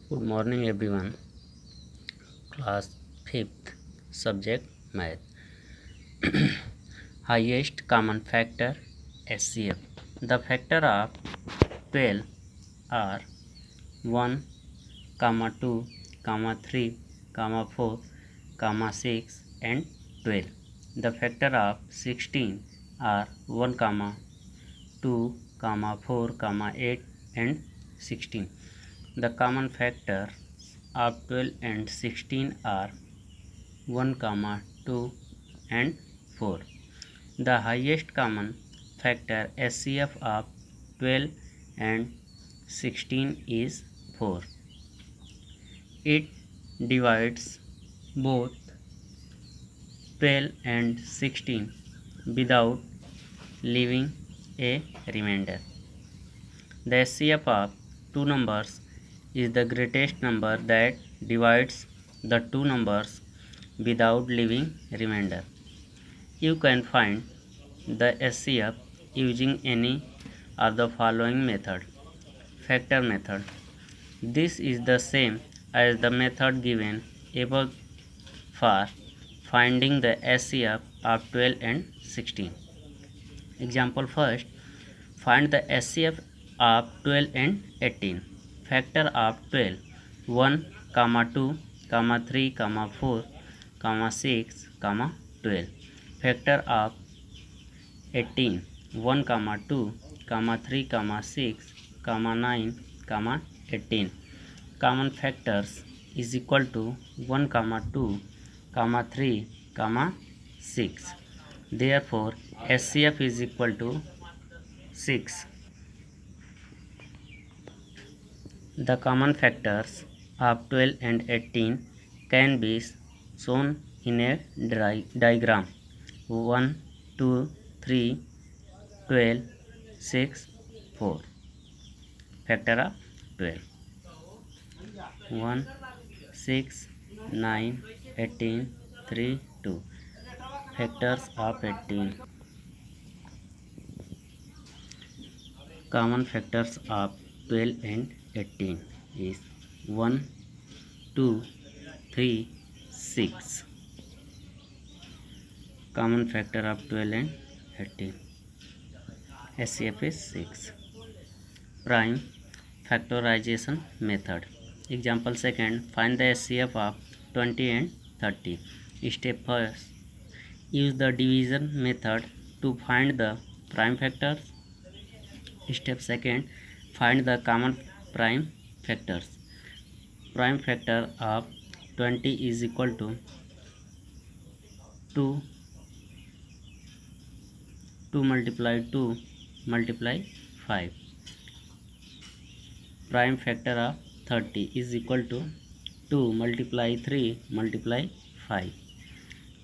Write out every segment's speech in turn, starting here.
Good morning everyone. Class 5th subject math. Highest common factor HCF. The factor of 12 are 1, 2, 3, 4, 6 and 12. The factor of 16 are 1, 2, 4, 8 and 16. The common factor of 12 and 16 are 1, 2 and 4. The highest common factor HCF of 12 and 16 is 4. It divides both 12 and 16 without leaving a remainder. The HCF of two numbers is the greatest number that divides the two numbers without leaving remainder. You can find the HCF using any of the following method. Factor method. This is the same as the method given above for finding the HCF of 12 and 16. Example first, find the HCF of 12 and 18. Factor of 12, 1, 2, 3, 4, 6, 12. Factor of 18, 1, 2, 3, 6, 9, 18. Common factors is equal to 1, 2, 3, 6. Therefore, HCF is equal to 6. The common factors of 12 and 18 can be shown in a diagram. 1, 2, 3, 12, 6, 4. Factor of 12. 1, 6, 9, 18, 3, 2. Factors of 18. Common factors of 12 and 18 is 1, 2, 3, 6. Common factor of 12 and 18. HCF is 6. Prime factorization method. Example second, find the HCF of 20 and 30. Step first, use the division method to find the prime factors. Step second, find the common prime factors. Prime factor of 20 is equal to 2 multiply 2 multiply 5. Prime factor of 30 is equal to 2 multiply 3 multiply 5.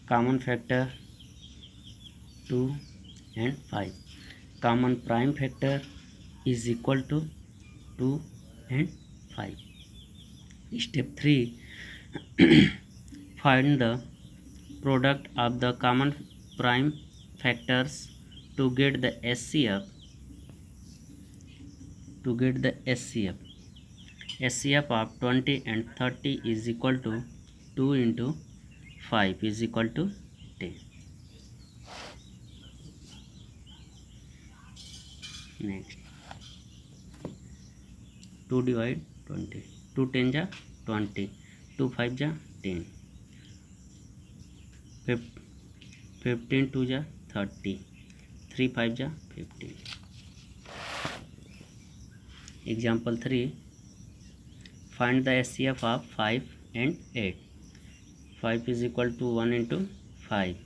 Common factor 2 and 5. Common prime factor is equal to 2 and 5. Step 3, find the product of the common prime factors to get the HCF. HCF of 20 and 30 is equal to 2 into 5 is equal to 10. Next, 2 divide 20. 2 10 ja 20. 2 5 ja 10. 15 2 ja 30. 3 5 ja 15. Example 3, find the HCF of 5 and 8. 5 is equal to 1 into 5.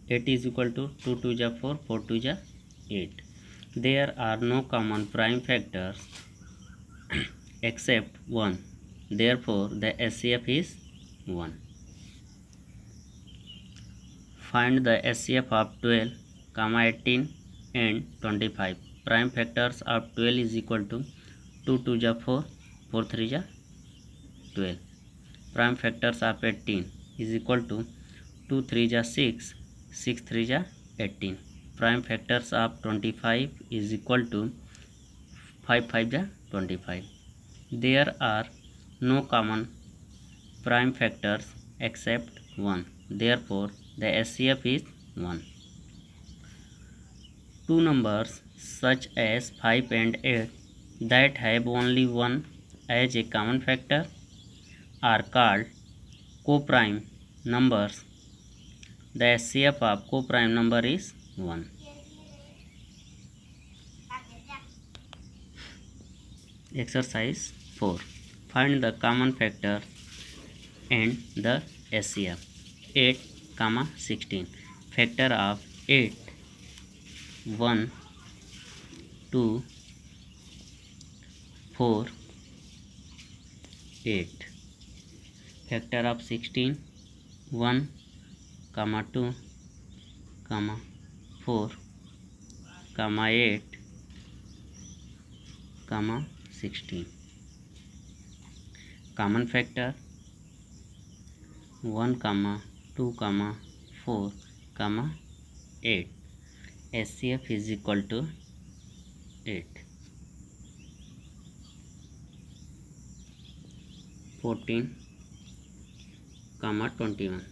8 is equal to 2 2 ja 4, 4 2 ja 8. There are no common prime factors except 1. Therefore, the HCF is 1. Find the HCF of 12, 18 and 25. Prime factors of 12 is equal to 2 2 ja 4, 4 3 ja 12. Prime factors of 18 is equal to 2 3 ja 6, 6 3 ja 18. Prime factors of 25 is equal to 5 5 ja 25. There are no common prime factors except 1. Therefore, the SCF is 1. Two numbers such as 5 and 8 that have only 1 as a common factor are called coprime numbers. The SCF of coprime number is 1. Exercise 4. Find the common factor and the SCF. 8, 16. Factor of 8. 1, 2, 4, 8. Factor of 16. 1, 2, 4, 8, 16. Common factor 1, 2, 4, 8. SCF is equal to 8. 14, 21.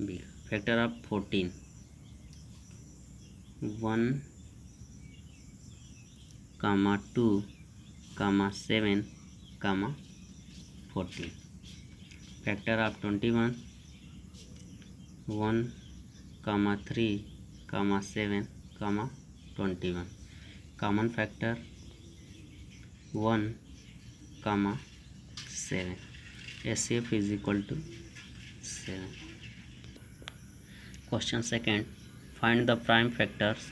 B. Factor of 14. 1, 2, 7, 14. Factor of 21. 1, 3, 7, 21. Common factor 1, 7. SCF is equal to 7. Question second. Find the prime factors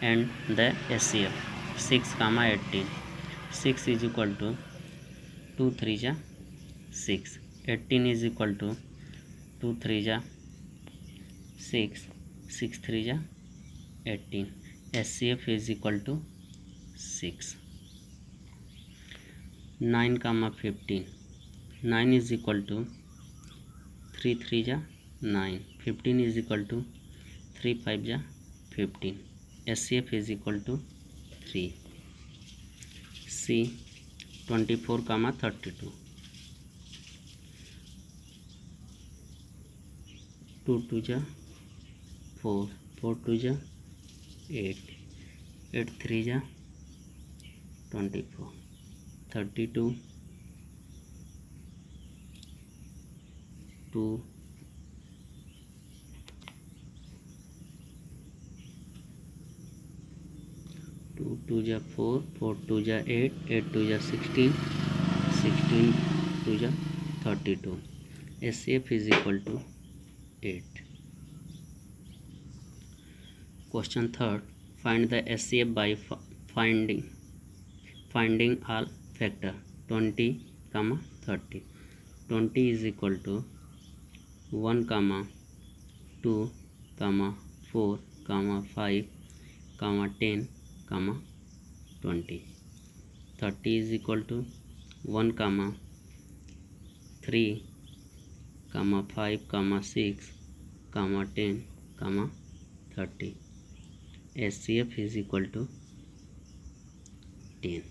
and the SCF. 6, 18. 6 is equal to 2 3 ja 6. 18 is equal to 2 3 ja 6. 6 3 ja 18. SCF is equal to 6. 9, 15. 9 is equal to 3 3 ja 9. 15 is equal to 3 5 ja 15. SCF is equal to 3. C. 24, 32. 2 2 ja 4. 4 2 ja 8. 8 3 ja 24. 32. 2. 2 2 ja 4. 4 2 ja 8. 8 2 ja 16. 16 2 ja 32. SCF is equal to 8. Question third. Find the SCF by finding all factor 20, 30. 20 is equal to 1, 2, 4, 5, 10, 20. 30 is equal to 1, 3, 5, 6, 10, 30. SCF is equal to 10.